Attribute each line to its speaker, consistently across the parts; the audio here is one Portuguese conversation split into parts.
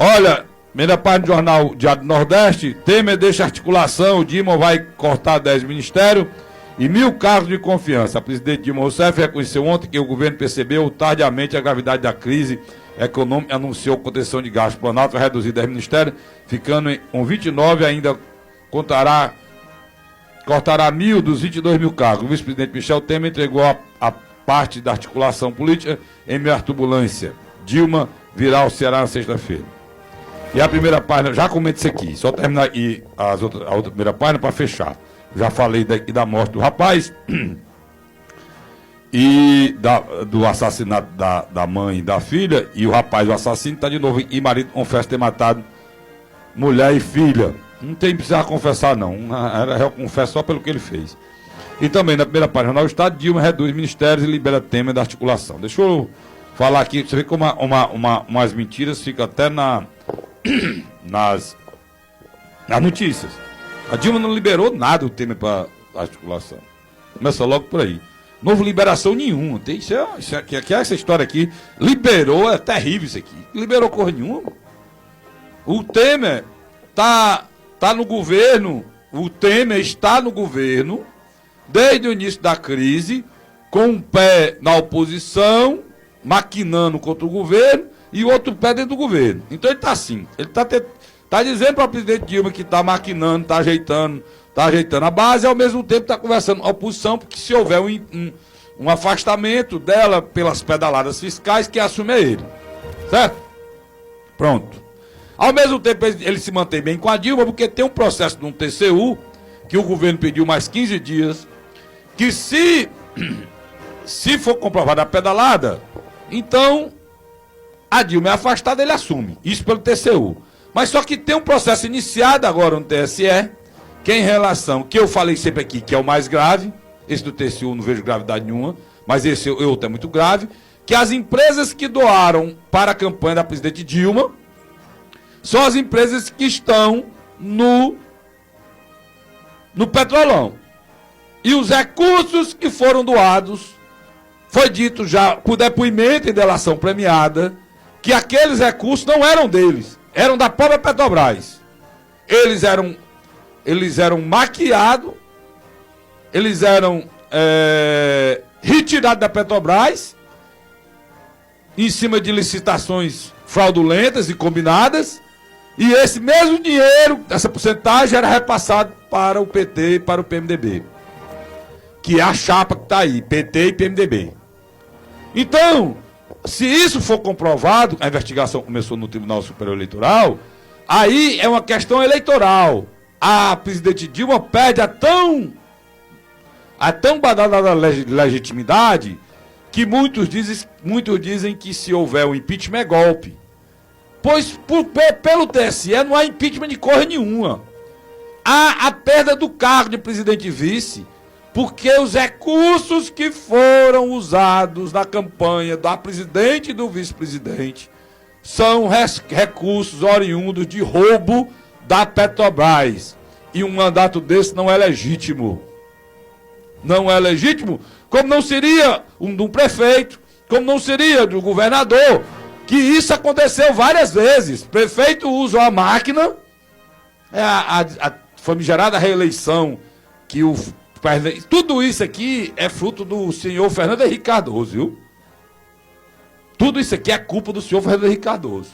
Speaker 1: Olha, primeira página do jornal Diário do Nordeste, Temer deixa articulação, Dilma vai cortar 10 ministérios e 1.000 cargos de confiança. A presidente Dilma Rousseff reconheceu ontem que o governo percebeu tardiamente a gravidade da crise econômica e anunciou contenção de gastos. O Planalto vai reduzir 10 ministérios, ficando com 29, ainda cortará 1.000 dos 22.000 cargos. O vice-presidente Michel Temer entregou a parte da articulação política em meio à turbulência. Dilma virá ao Ceará na sexta-feira. E a primeira página, já comento isso aqui, só terminar aqui a outra primeira página para fechar. Já falei da morte do rapaz e do assassinato da mãe e da filha, e o rapaz, o assassino, está de novo, e marido confessa ter matado mulher e filha. Não tem que precisar confessar, não. Era réu confessa só pelo que ele fez. E também, na primeira página do Estado, Dilma reduz ministérios e libera Temer da articulação. Deixa eu falar aqui, você vê como umas mentiras ficam até nas notícias. A Dilma não liberou nada o Temer para articulação. Começa logo por aí. Não houve liberação nenhuma. Essa história aqui, liberou, é terrível isso aqui. Liberou coisa nenhuma. O Temer tá no governo, o Temer está no governo desde o início da crise, com um pé na oposição, maquinando contra o governo, e o outro pé dentro do governo. Então ele está assim, ele está dizendo para o presidente Dilma que está maquinando, está ajeitando a base, e ao mesmo tempo está conversando com a oposição, porque se houver um afastamento dela pelas pedaladas fiscais, quem assume é ele. Certo? Pronto. Ao mesmo tempo ele se mantém bem com a Dilma, porque tem um processo de um TCU, que o governo pediu mais 15 dias, que se for comprovada a pedalada, então a Dilma é afastada, ele assume. Isso pelo TCU. Mas só que tem um processo iniciado agora no TSE, que é em relação, que eu falei sempre aqui, que é o mais grave, esse do TCU não vejo gravidade nenhuma, mas esse outro é muito grave, que as empresas que doaram para a campanha da presidente Dilma são as empresas que estão no Petrolão. E os recursos que foram doados, foi dito já por depoimento em delação premiada, que aqueles recursos não eram deles, eram da própria Petrobras. Eles eram maquiados, eles eram retirados da Petrobras, em cima de licitações fraudulentas e combinadas, e esse mesmo dinheiro, essa porcentagem, era repassado para o PT e para o PMDB. Que é a chapa que está aí, PT e PMDB. Então, se isso for comprovado, a investigação começou no Tribunal Superior Eleitoral, aí é uma questão eleitoral. A presidente Dilma perde a tão badalada legitimidade que muitos dizem que se houver um impeachment é golpe. Pois pelo TSE não há impeachment de coisa nenhuma. Há a perda do cargo de presidente e vice, porque os recursos que foram usados na campanha da presidente e do vice-presidente são recursos oriundos de roubo da Petrobras. E um mandato desse não é legítimo. Não é legítimo, como não seria um prefeito, como não seria do governador, que isso aconteceu várias vezes. Prefeito usa a máquina, a famigerada reeleição, que tudo isso aqui é fruto do senhor Fernando Henrique Cardoso, viu? Tudo isso aqui é culpa do senhor Fernando Henrique Cardoso,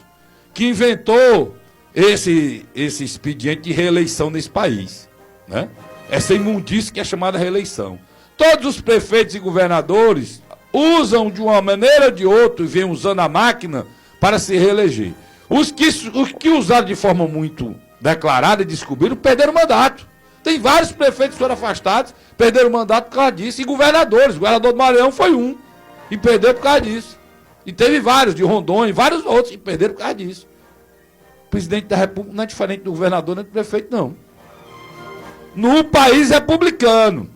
Speaker 1: que inventou esse expediente de reeleição nesse país, né? Essa imundície que é chamada reeleição. Todos os prefeitos e governadores usam de uma maneira ou de outra e vêm usando a máquina para se reeleger. Os que usaram de forma muito declarada e descobriram, perderam o mandato. Tem vários prefeitos que foram afastados, perderam o mandato por causa disso, e governadores. O governador do Maranhão foi um, e perdeu por causa disso. E teve vários, de Rondônia, e vários outros, que perderam por causa disso. O presidente da República não é diferente do governador nem do prefeito, não. No país republicano.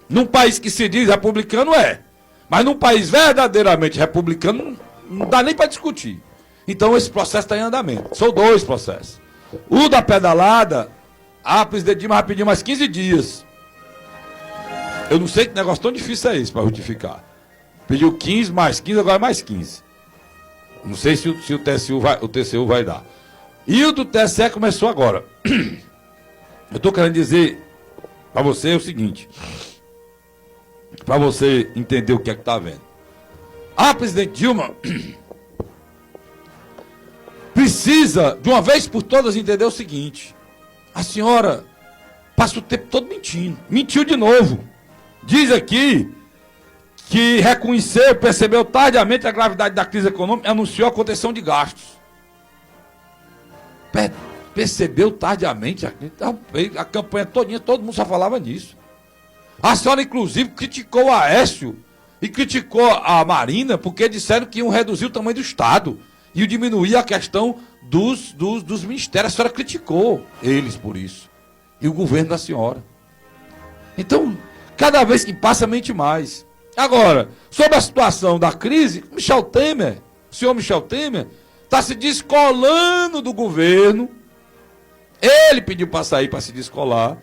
Speaker 1: Num país que se diz republicano, é. Mas num país verdadeiramente republicano, não dá nem para discutir. Então esse processo está em andamento. São dois processos. O da pedalada, a presidente Dilma vai pedir mais 15 dias. Eu não sei que negócio tão difícil é esse para justificar. Pediu 15, mais 15, agora mais 15. Não sei se o TCU vai dar. E o do TSE começou agora. Eu estou querendo dizer para você o seguinte, para você entender o que é que está vendo. A presidente Dilma precisa, de uma vez por todas, entender o seguinte. A senhora passa o tempo todo mentindo. Mentiu de novo. Diz aqui que reconheceu, percebeu tardiamente a gravidade da crise econômica e anunciou a contenção de gastos. Percebeu tardiamente a campanha todinha, todo mundo só falava nisso. A senhora, inclusive, criticou o Aécio e criticou a Marina porque disseram que iam reduzir o tamanho do Estado e diminuir a questão dos ministérios. A senhora criticou eles por isso. E o governo da senhora. Então, cada vez que passa, mente mais. Agora, sobre a situação da crise, o senhor Michel Temer, está se descolando do governo. Ele pediu para sair, para se descolar,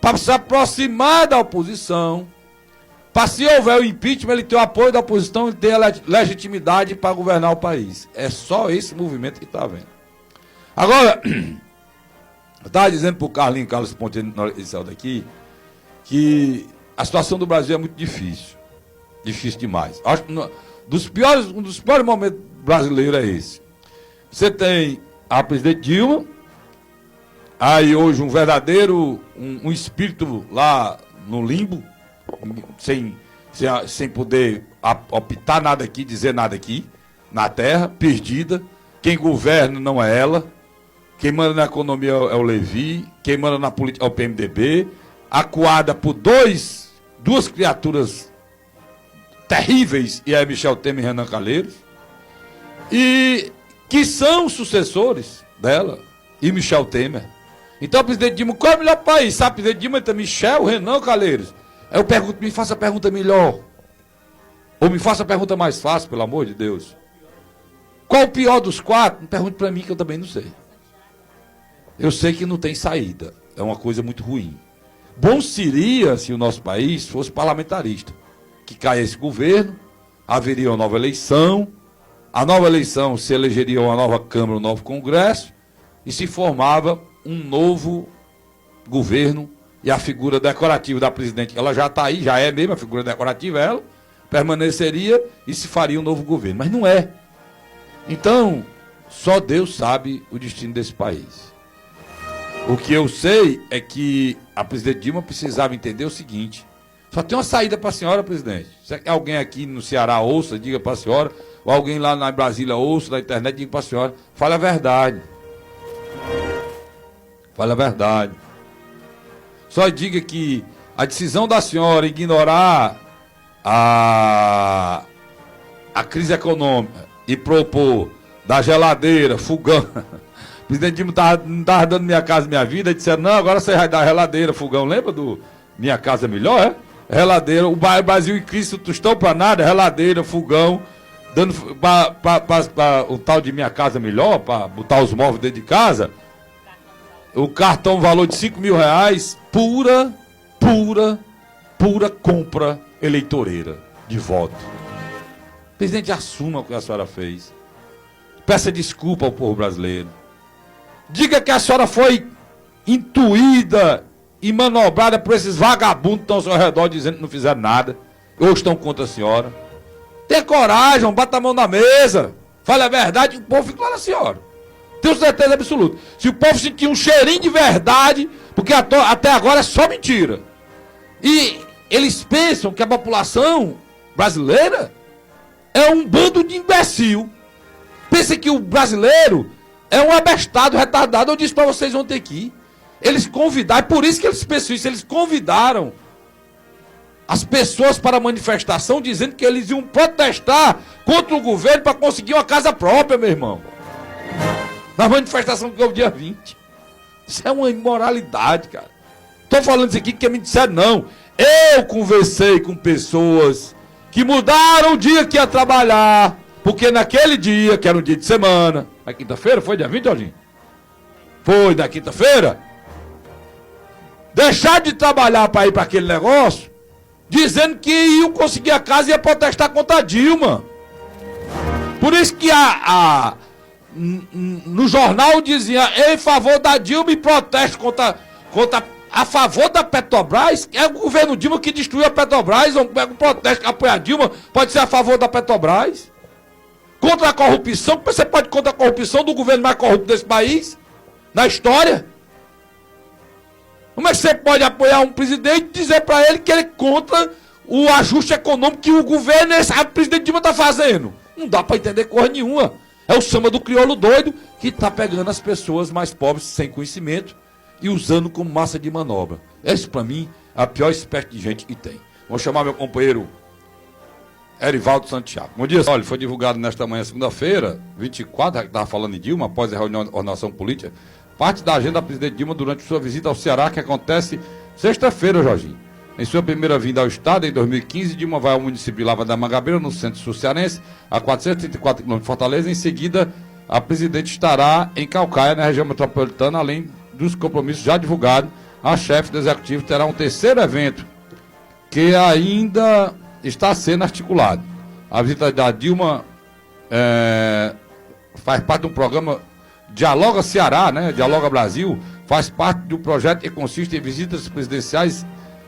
Speaker 1: para se aproximar da oposição, para, se houver o impeachment, ele ter o apoio da oposição e ter a legitimidade para governar o país. É só esse movimento que está vendo. Agora, eu estava dizendo para o Carlos Ponte, na hora que ele saiu daqui, que a situação do Brasil é muito difícil. Difícil demais. Acho que um dos piores momentos brasileiros é esse. Você tem a presidente Dilma, aí hoje um verdadeiro, um espírito lá no limbo, sem poder optar nada aqui, dizer nada aqui, na terra, perdida. Quem governa não é ela, quem manda na economia é o Levi, quem manda na política é o PMDB, acuada por duas criaturas terríveis, e é Michel Temer e Renan Calheiros, e que são sucessores dela e Michel Temer. Então, presidente Dilma, qual é o melhor país? Sabe, presidente Dilma, então Michel, Renan Calheiros. Aí eu pergunto, me faça a pergunta melhor. Ou me faça a pergunta mais fácil, pelo amor de Deus. Qual o pior dos quatro? Não pergunte para mim, que eu também não sei. Eu sei que não tem saída. É uma coisa muito ruim. Bom seria se o nosso país fosse parlamentarista. Que caia esse governo, haveria uma nova eleição, a nova eleição se elegeria uma nova Câmara, um novo Congresso, e se formava um novo governo, e a figura decorativa da presidente, ela já está aí, já é mesmo a figura decorativa, ela permaneceria e se faria um novo governo. Mas não é. Então, só Deus sabe o destino desse país. O que eu sei é que a presidente Dilma precisava entender o seguinte: só tem uma saída para a senhora, presidente. Se alguém aqui no Ceará ouça, diga para a senhora, ou alguém lá na Brasília ouça, na internet, diga para a senhora, fale a verdade. Fale a verdade. Só diga que a decisão da senhora ignorar a crise econômica e propor da geladeira, fogão. O presidente Dilma não estava dando Minha Casa Minha Vida, e disseram, não, agora você vai dar geladeira, fogão. Lembra do Minha Casa Melhor, é? Reladeira, o Brasil em crise, tostão para nada, reladeira, fogão, dando para o tal de Minha Casa Melhor, para botar os móveis dentro de casa. O cartão, valor de R$5.000, pura compra eleitoreira de voto. Presidente, assuma o que a senhora fez. Peça desculpa ao povo brasileiro. Diga que a senhora foi intuída e manobrada por esses vagabundos que estão ao seu redor dizendo que não fizeram nada. Ou estão contra a senhora. Tenha coragem, bata a mão na mesa. Fale a verdade, o povo fica lá na senhora. Tenho certeza absoluta. Se o povo sentir um cheirinho de verdade, porque até agora é só mentira. E eles pensam que a população brasileira é um bando de imbecil. Pensa que o brasileiro é um abestado, retardado. Eu disse para vocês ontem aqui. Eles convidaram, por isso que eles pensam isso, eles convidaram as pessoas para a manifestação, dizendo que eles iam protestar contra o governo para conseguir uma casa própria, meu irmão. Na manifestação que houve dia 20. Isso é uma imoralidade, cara. Estou falando isso aqui porque me disseram, não. Eu conversei com pessoas que mudaram o dia que ia trabalhar, porque naquele dia, que era um dia de semana, na quinta-feira, foi dia 20, Jorginho? Foi na quinta-feira? Deixar de trabalhar para ir para aquele negócio, dizendo que iam conseguir a casa e ia protestar contra a Dilma. Por isso que no jornal dizia em favor da Dilma e protesto contra a favor da Petrobras. É o governo Dilma que destruiu a Petrobras. Um protesto que apoia a Dilma pode ser a favor da Petrobras. Contra a corrupção. Como você pode contra a corrupção do governo mais corrupto desse país? Na história? Como é que você pode apoiar um presidente e dizer para ele que ele é contra o ajuste econômico que o governo e o presidente Dilma está fazendo? Não dá para entender coisa nenhuma. É o samba do crioulo doido que está pegando as pessoas mais pobres sem conhecimento e usando como massa de manobra. Esse, para mim, é a pior espécie de gente que tem. Vou chamar meu companheiro Erivaldo Santiago. Bom dia. Olha, foi divulgado nesta manhã, segunda-feira, 24, que estava falando em Dilma, após a reunião de ordenação política, parte da agenda da presidente Dilma durante sua visita ao Ceará, que acontece sexta-feira, Jorginho. Em sua primeira vinda ao estado, em 2015, Dilma vai ao município de Lavra da Mangabeira, no centro-sul cearense, a 434 km de Fortaleza. Em seguida, a presidente estará em Caucaia, na região metropolitana, além dos compromissos já divulgados. A chefe do executivo terá um terceiro evento, que ainda está sendo articulado. A visita da Dilma faz parte de um programa Dialoga Ceará, né? Dialoga Brasil, faz parte do projeto que consiste em visitas presidenciais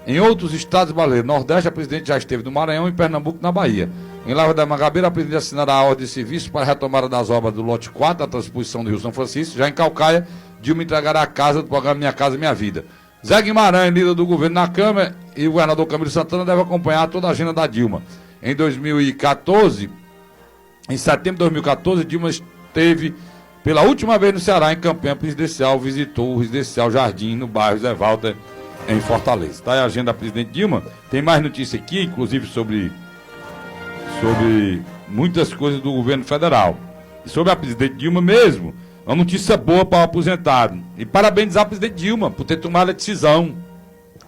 Speaker 1: em outros estados brasileiros. Nordeste, a presidente já esteve no Maranhão e Pernambuco, na Bahia. Em Lavra da Mangabeira, a presidente assinará a ordem de serviço para a retomada das obras do lote 4, da transposição do Rio São Francisco. Já em Caucaia, Dilma entregará a casa do programa Minha Casa Minha Vida. Zé Guimarães, líder do governo na Câmara, e o governador Camilo Santana devem acompanhar toda a agenda da Dilma. Em setembro de 2014, Dilma esteve pela última vez no Ceará, em campanha presidencial, visitou o residencial Jardim, no bairro Zé Walter, em Fortaleza. Tá aí a agenda da presidente Dilma. Tem mais notícia aqui, inclusive sobre muitas coisas do governo federal. E sobre a presidente Dilma mesmo, uma notícia boa para o aposentado. E parabenizar a presidente Dilma por ter tomado a decisão.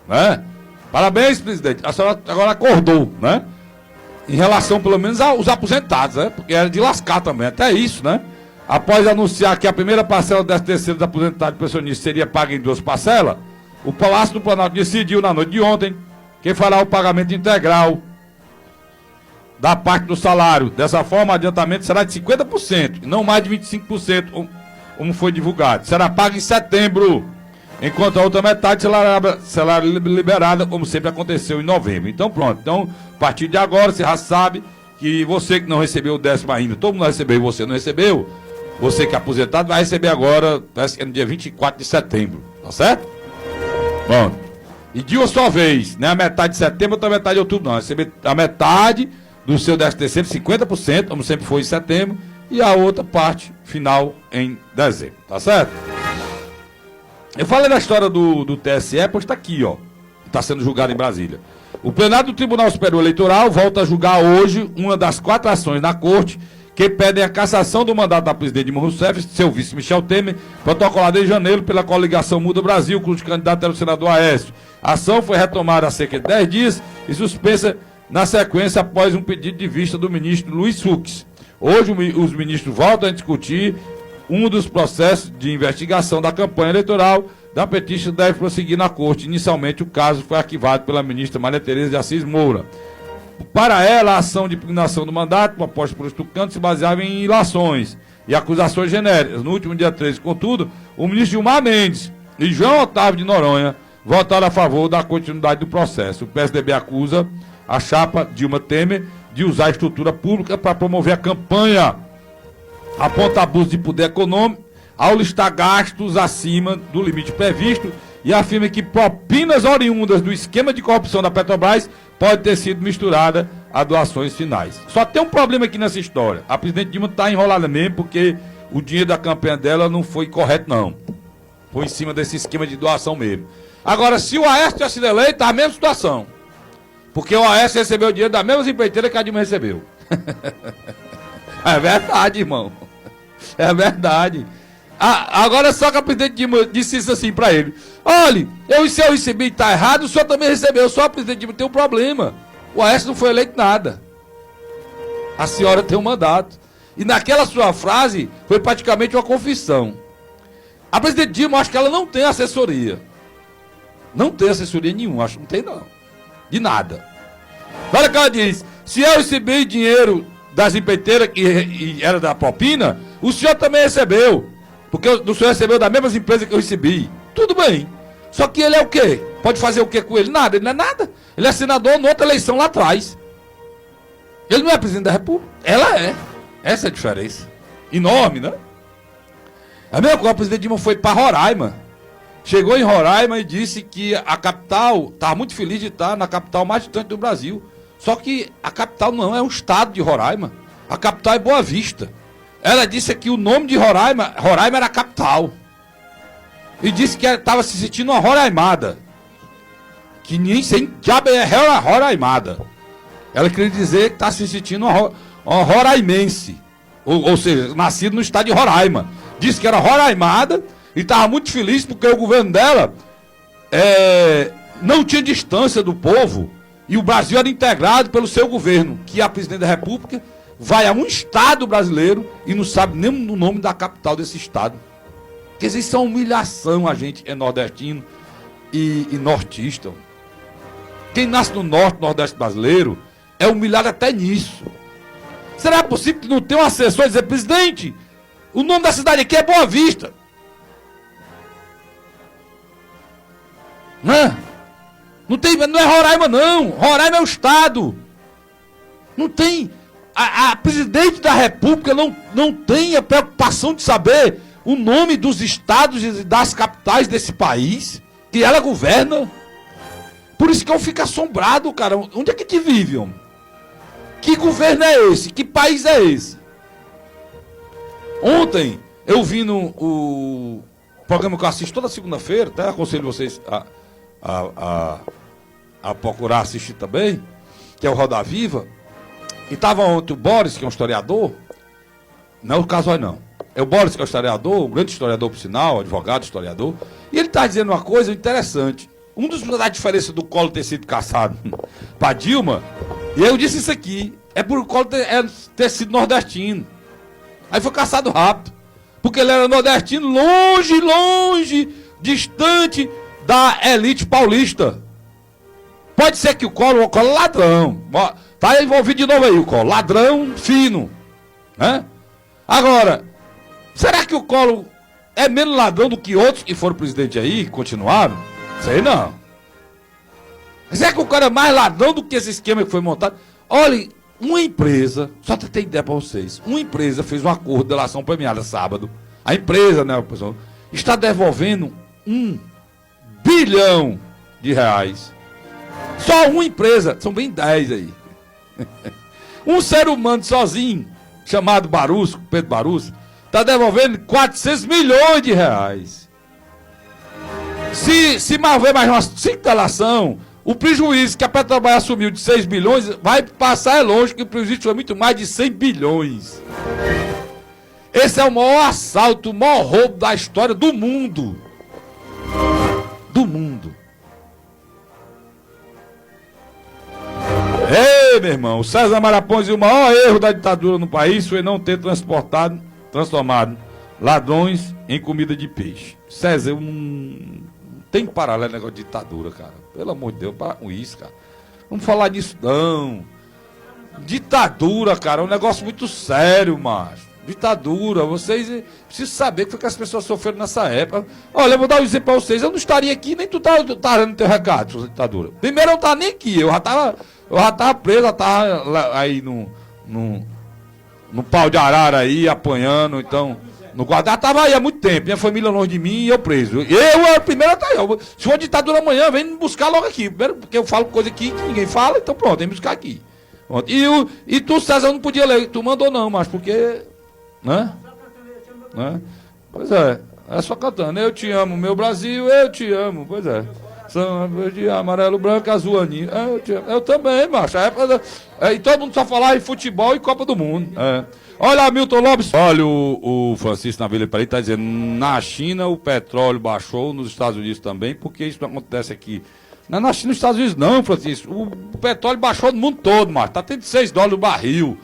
Speaker 1: Né? Parabéns, presidente. A senhora agora acordou, né? Em relação, pelo menos, aos aposentados, né? Porque era de lascar também, até isso, né? Após anunciar que a primeira parcela das terceiras aposentados e pensionistas seria paga em 2 parcelas, o Palácio do Planalto decidiu na noite de ontem que fará o pagamento integral da parte do salário. Dessa forma, o adiantamento será de 50%, e não mais de 25%, como foi divulgado. Será pago em setembro, enquanto a outra metade será liberada, como sempre aconteceu em novembro. Então pronto, então, a partir de agora, você já sabe que você que não recebeu o 10º ainda, todo mundo recebeu e você não recebeu, você que é aposentado vai receber agora, parece que é no dia 24 de setembro, tá certo? Bom, e de uma só vez, né? A metade de setembro, outra metade de outubro, não. Receber a metade do seu 13º, 50%, como sempre foi em setembro, e a outra parte final em dezembro, tá certo? Eu falei da história do TSE, pois está aqui, ó. Está sendo julgado em Brasília. O plenário do Tribunal Superior Eleitoral volta a julgar hoje uma das 4 ações na corte que pedem a cassação do mandato da presidente Dilma Rousseff, seu vice Michel Temer, protocolada em janeiro pela coligação Muda Brasil, cujo candidato era o senador Aécio. A ação foi retomada há cerca de 10 dias e suspensa na sequência após um pedido de vista do ministro Luiz Fux. Hoje os ministros voltam a discutir um dos processos de investigação da campanha eleitoral da petista deve prosseguir na corte. Inicialmente o caso foi arquivado pela ministra Maria Tereza de Assis Moura. Para ela, a ação de impugnação do mandato, proposta por Tucano, se baseava em ilações e acusações genéricas. No último dia 13, contudo, o ministro Gilmar Mendes e João Otávio de Noronha votaram a favor da continuidade do processo. O PSDB acusa a chapa Dilma Temer de usar a estrutura pública para promover a campanha, aponta abuso de poder econômico ao listar gastos acima do limite previsto e afirma que propinas oriundas do esquema de corrupção da Petrobras pode ter sido misturada a doações finais. Só tem um problema aqui nessa história. A presidente Dilma está enrolada mesmo porque o dinheiro da campanha dela não foi correto, não. Foi em cima desse esquema de doação mesmo. Agora, se o Aécio tivesse sido eleito, tá a mesma situação. Porque o Aécio recebeu o dinheiro da mesma empreiteira que a Dilma recebeu. É verdade, irmão. É verdade. Agora só que a presidente Dilma disse isso assim pra ele: olha, se eu recebi tá errado, o senhor também recebeu. Só a presidente Dilma tem um problema. O Aécio não foi eleito nada. A senhora tem um mandato. E naquela sua frase foi praticamente uma confissão. A presidente Dilma, acho que ela não tem assessoria. Não tem assessoria nenhuma, acho que não tem não. De nada. Olha o que ela diz: se eu recebi dinheiro das empreiteiras que era da propina, o senhor também recebeu. Porque o senhor recebeu das mesmas empresas que eu recebi. Tudo bem. Só que ele é o quê? Pode fazer o quê com ele? Nada, ele não é nada. Ele é senador noutra eleição lá atrás. Ele não é presidente da República. Ela é. Essa é a diferença. Enorme, né? A mesma coisa, o presidente Dilma foi para Roraima. Chegou em Roraima e disse que a capital, estava muito feliz de estar na capital mais distante do Brasil. Só que a capital não é um estado de Roraima. A capital é Boa Vista. Ela disse que o nome de Roraima era a capital. E disse que estava se sentindo uma roraimada. Que nem sem diabo é roraimada. Ela queria dizer que está se sentindo uma roraimense. Ou seja, nascido no estado de Roraima. Disse que era roraimada e estava muito feliz porque o governo dela não tinha distância do povo e o Brasil era integrado pelo seu governo, que a presidente da República vai a um estado brasileiro e não sabe nem o nome da capital desse estado. Porque isso é uma humilhação, a gente é nordestino e nortista. Quem nasce no norte, nordeste brasileiro, é humilhado até nisso. Será possível que não tenha um assessor e dizer, presidente, o nome da cidade aqui é Boa Vista? Não é Roraima, não. Roraima é o estado. Não tem. A presidente da República não tem a preocupação de saber o nome dos estados e das capitais desse país que ela governa. Por isso que eu fico assombrado, cara. Onde é que te vive, homem? Que governo é esse? Que país é esse? Ontem eu vi no programa que eu assisto toda segunda-feira, até aconselho vocês a procurar assistir também, que é o Roda Viva. E estava ontem o Boris, que é um historiador, não é o Casói não, é o Boris que é um historiador, um grande historiador por sinal, advogado, historiador, e ele está dizendo uma coisa interessante. Da diferença do Collor ter sido caçado para Dilma, e eu disse isso aqui, é por o Collor ter sido nordestino. Aí foi caçado rápido, porque ele era nordestino, longe, distante da elite paulista. Pode ser que o Collor ladrão, tá envolvido de novo aí o Collor, ladrão fino, né? Agora, será que o Collor é menos ladrão do que outros que foram presidente aí, que continuaram? Sei não. Será que o cara é mais ladrão do que esse esquema que foi montado? Olha, uma empresa, só para ter ideia para vocês, uma empresa fez um acordo de delação premiada sábado. A empresa, né, pessoal, está devolvendo R$1 bilhão. Só uma empresa, são bem 10 aí. Um ser humano sozinho, chamado Barusco, Pedro Barusco, está devolvendo R$400 milhões. Se haver mais umas 5 delações, o prejuízo que a Petrobras assumiu de 6 bilhões vai passar longe, que o prejuízo foi muito mais de 100 bilhões. Esse é o maior assalto, o maior roubo da história do mundo. Do mundo. Ei, meu irmão, o César Marapões diz: o maior erro da ditadura no país foi não ter transformado ladrões em comida de peixe. César, não tem paralelo negócio de ditadura, cara. Pelo amor de Deus, para com isso, cara. Vamos falar disso, não. Ditadura, cara, é um negócio muito sério, macho. Ditadura, vocês precisam saber que foi que as pessoas sofreram nessa época. Olha, eu vou dar um exemplo pra vocês. Eu não estaria aqui, nem tu tá dando teu recado sobre ditadura. Primeiro, eu não tava nem aqui. Eu já tava preso, já tava aí no pau de arara aí, apanhando, então. No guarda, tava aí há muito tempo, minha família longe de mim e eu preso. Eu era o primeiro a estar aí. Se for ditadura amanhã, vem me buscar logo aqui. Primeiro, porque eu falo coisa aqui que ninguém fala, então pronto, vem me buscar aqui. Pronto. E tu, César, não podia ler, tu mandou não, mas porque. Né? Pois é só cantando. Eu te amo, meu Brasil, eu te amo. Pois é. São verde, amarelo, branco, azul, aninho. Eu te amo. Eu também, macho. E todo mundo só falava em futebol e Copa do Mundo. Olha, Milton Lopes. Olha, o Francisco Navilha Pereira está dizendo: na China o petróleo baixou, nos Estados Unidos também, porque isso não acontece aqui. Não é na China e nos Estados Unidos, não, Francisco. O petróleo baixou no mundo todo, macho. Está tendo $6 o barril.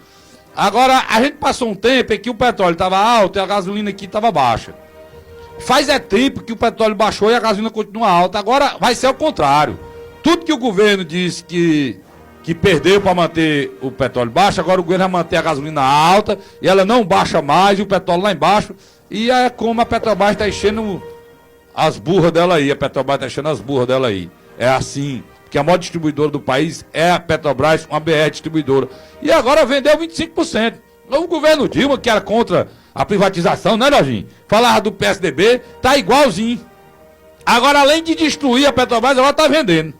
Speaker 1: Agora, a gente passou um tempo em que o petróleo estava alto e a gasolina aqui estava baixa. Faz tempo que o petróleo baixou e a gasolina continua alta. Agora vai ser o contrário. Tudo que o governo diz que que perdeu para manter o petróleo baixo, agora o governo vai manter a gasolina alta, e ela não baixa mais, e o petróleo lá embaixo, e é como a Petrobras está enchendo as burras dela aí, a Petrobras está enchendo as burras dela aí. É assim, porque a maior distribuidora do país é a Petrobras, uma BR distribuidora. E agora vendeu 25%. O governo Dilma, que era contra a privatização, né, Lojinha? Falava do PSDB, tá igualzinho. Agora, além de destruir a Petrobras, ela tá vendendo.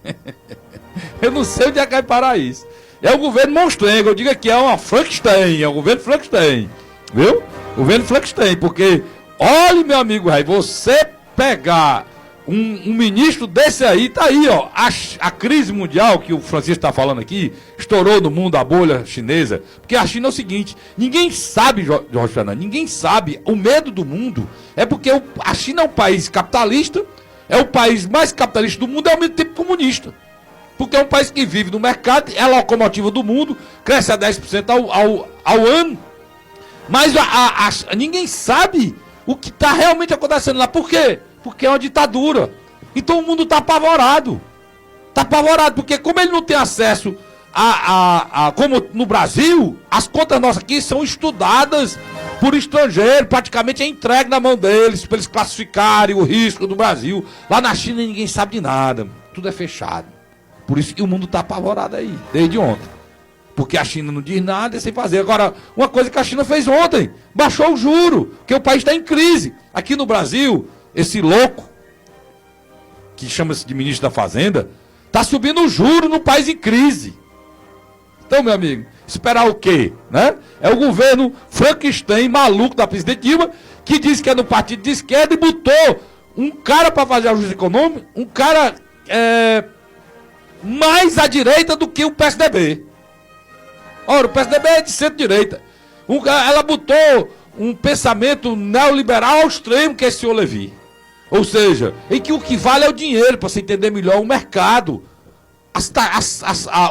Speaker 1: Eu não sei onde é que vai parar isso. É o governo monstrengo, eu digo que é uma Frankenstein, é o governo Frankenstein. Viu? O governo Frankenstein, porque, olha, meu amigo, aí você pegar um ministro desse aí, tá aí, ó, a crise mundial que o Francisco está falando aqui, estourou no mundo a bolha chinesa, porque a China é o seguinte, ninguém sabe, Jorge Fernando, ninguém sabe, o medo do mundo é porque a China é um país capitalista, é o país mais capitalista do mundo, é ao mesmo tempo comunista, porque é um país que vive no mercado, é a locomotiva do mundo, cresce a 10% ao ano, mas ninguém sabe o que está realmente acontecendo lá, por quê? Porque é uma ditadura. Então o mundo está apavorado. Está apavorado, porque como ele não tem acesso como no Brasil, as contas nossas aqui são estudadas por estrangeiros, praticamente é entregue na mão deles, para eles classificarem o risco do Brasil. Lá na China ninguém sabe de nada, tudo é fechado. Por isso que o mundo está apavorado aí, desde ontem. Porque a China não diz nada, é sem fazer. Agora, uma coisa que a China fez ontem, baixou o juro, porque o país está em crise. Aqui no Brasil, esse louco, que chama-se de ministro da Fazenda, está subindo o juro no país em crise. Então, meu amigo, esperar o quê? Né? É o governo Frankenstein, maluco da presidente Dilma, que diz que é no partido de esquerda e botou um cara para fazer ajuste econômico, um cara mais à direita do que o PSDB. Ora, o PSDB é de centro-direita. Ela botou um pensamento neoliberal ao extremo, que é esse senhor Levi. Ou seja, em que o que vale é o dinheiro, para você entender melhor o mercado.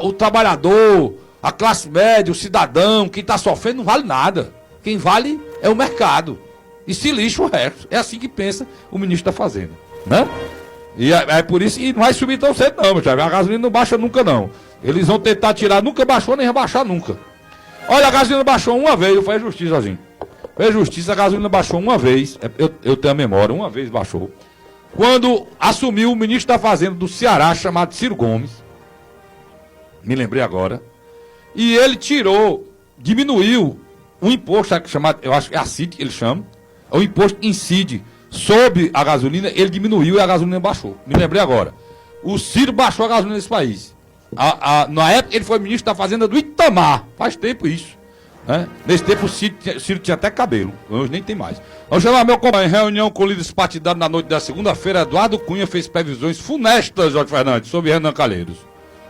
Speaker 1: O trabalhador, a classe média, o cidadão, quem está sofrendo não vale nada. Quem vale é o mercado. E se lixa o resto. É assim que pensa o ministro da Fazenda. Né? E é por isso que não vai subir tão cedo não, meu chave. A gasolina não baixa nunca não. Eles vão tentar tirar, nunca baixou, nem vai baixar nunca. Olha, a gasolina baixou uma vez, eu falei justiça, Jorginho. Foi justiça, a gasolina baixou uma vez, eu tenho a memória, uma vez baixou. Quando assumiu o ministro da Fazenda do Ceará, chamado Ciro Gomes, me lembrei agora, e ele diminuiu o imposto, chamado, eu acho que é a CID que ele chama, o imposto que incide sobre a gasolina, ele diminuiu e a gasolina baixou. Me lembrei agora. O Ciro baixou a gasolina nesse país. Na época ele foi ministro da Fazenda do Itamar, faz tempo isso. Né? Nesse tempo o Ciro tinha até cabelo, hoje nem tem mais. Vamos chamar meu companheiro. Em reunião com líderes partidários na noite da segunda-feira, Eduardo Cunha fez previsões funestas, Jorge Fernandes, sobre Renan Calheiros.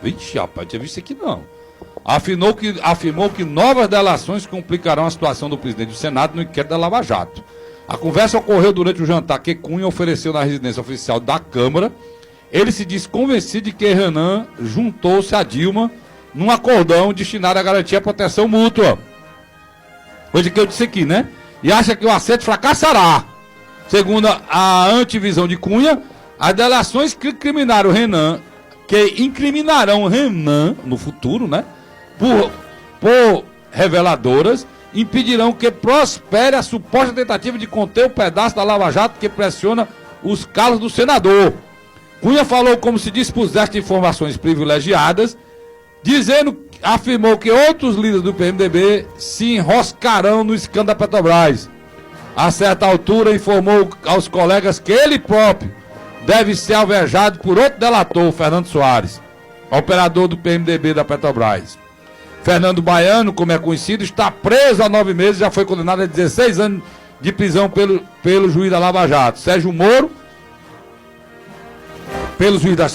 Speaker 1: Vixe, rapaz, não tinha visto isso aqui não. Afirmou que novas delações complicarão a situação do presidente do Senado no inquérito da Lava Jato. A conversa ocorreu durante o jantar que Cunha ofereceu na residência oficial da Câmara. Ele se disse convencido de que Renan juntou-se a Dilma num acordão destinado a garantir a proteção mútua. Coisa que eu disse aqui, né? E acha que o acerto fracassará. Segundo a antivisão de Cunha, as delações que incriminarão Renan no futuro, né? Por reveladoras, impedirão que prospere a suposta tentativa de conter o pedaço da Lava Jato que pressiona os calos do senador. Cunha falou como se dispusesse de informações privilegiadas, afirmou que outros líderes do PMDB se enroscarão no escândalo da Petrobras. A certa altura informou aos colegas que ele próprio deve ser alvejado por outro delator, Fernando Soares, operador do PMDB da Petrobras. Fernando Baiano, como é conhecido, está preso há 9 meses, já foi condenado a 16 anos de prisão pelo juiz da Lava Jato, Sérgio Moro, pelo juiz da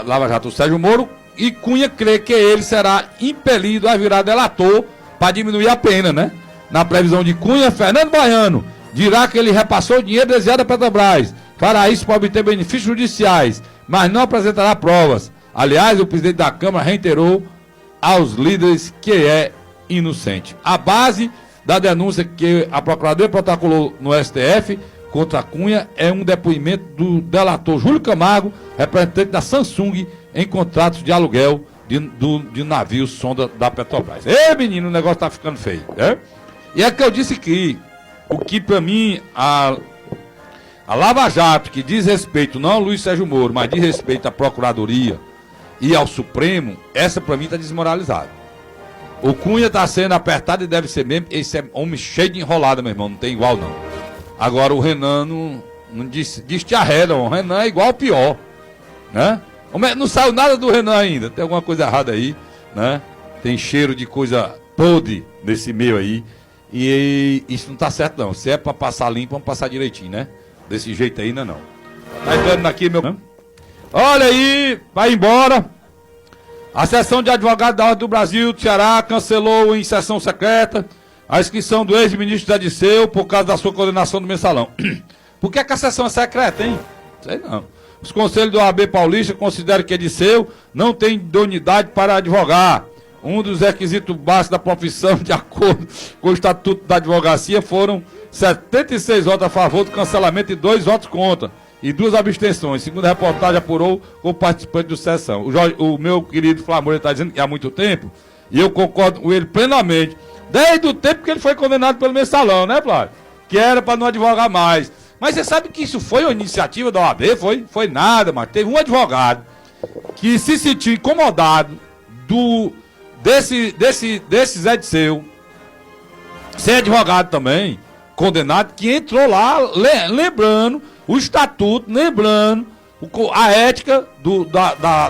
Speaker 1: Lava Jato, Sérgio Moro, e Cunha crê que ele será impelido a virar delator para diminuir a pena, né? Na previsão de Cunha, Fernando Baiano dirá que ele repassou o dinheiro desviado da Petrobras, fará isso para obter benefícios judiciais, mas não apresentará provas. Aliás, o presidente da Câmara reiterou aos líderes que é inocente. A base da denúncia que a Procuradoria protocolou no STF contra Cunha é um depoimento do delator Júlio Camargo, representante da Samsung, em contratos de aluguel de navio sonda da Petrobras. Ei, menino, o negócio tá ficando feio, né? E é que eu disse que o que pra mim a Lava Jato, que diz respeito não ao Luiz Sérgio Moro, mas diz respeito à Procuradoria e ao Supremo, essa pra mim tá desmoralizada. O Cunha tá sendo apertado e deve ser mesmo. Esse é homem cheio de enrolada, meu irmão, não tem igual não. Agora o Renan não diz te arreda, o Renan é igual ao pior, né? Não saiu nada do Renan ainda, tem alguma coisa errada aí, né? Tem cheiro de coisa podre nesse meio aí. E isso não tá certo não. Se é pra passar limpo, vamos passar direitinho, né? Desse jeito aí, não. Tá entrando aqui, meu... Olha aí, vai embora. A Seção de Advogados da Ordem do Brasil do Ceará cancelou em sessão secreta a inscrição do ex-ministro Zé Disseu por causa da sua condenação do mensalão. Por que a sessão é secreta, hein? Sei não. Os conselhos do OAB Paulista consideram que Disseu não tem idoneidade para advogar. Um dos requisitos básicos da profissão, de acordo com o Estatuto da Advocacia, foram 76 votos a favor do cancelamento e 2 votos contra. E 2 abstenções. Segundo a reportagem, apurou com o participante do sessão. O meu querido Flávio está dizendo que há muito tempo, e eu concordo com ele plenamente, desde o tempo que ele foi condenado pelo mensalão, né, Flávio? Que era para não advogar mais. Mas você sabe que isso foi uma iniciativa da OAB? Foi nada, mas teve um advogado que se sentiu incomodado desse Zé Disseu, ser advogado também, condenado, que entrou lá lembrando o estatuto, lembrando a ética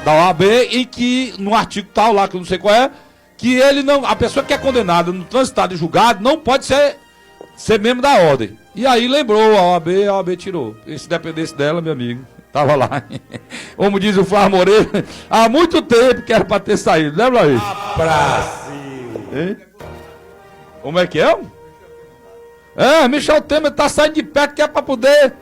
Speaker 1: da OAB, em que no artigo tal lá, que eu não sei qual é, que ele não, a pessoa que é condenada no transitado e julgado não pode ser membro da ordem. E aí lembrou a OAB tirou. E se dependesse dela, meu amigo, tava lá. Como diz o Flávio Moreira, há muito tempo que era pra ter saído. Lembra aí? Brasil! Como é que é? Michel Temer tá saindo de perto que é pra poder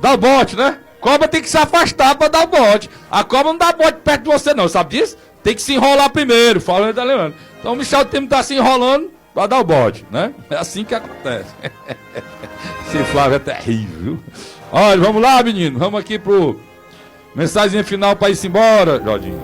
Speaker 1: dar o bote, né? Cobra tem que se afastar pra dar o bote. A cobra não dá bote perto de você não, sabe disso? Tem que se enrolar primeiro, falando, tá lembrando. Então o Michel Temer tá se enrolando pra dar o bote, né? É assim que acontece. Esse Flávio é terrível, viu? Olha, vamos lá, menino. Vamos aqui pro mensagem final pra ir-se embora, Jordinho.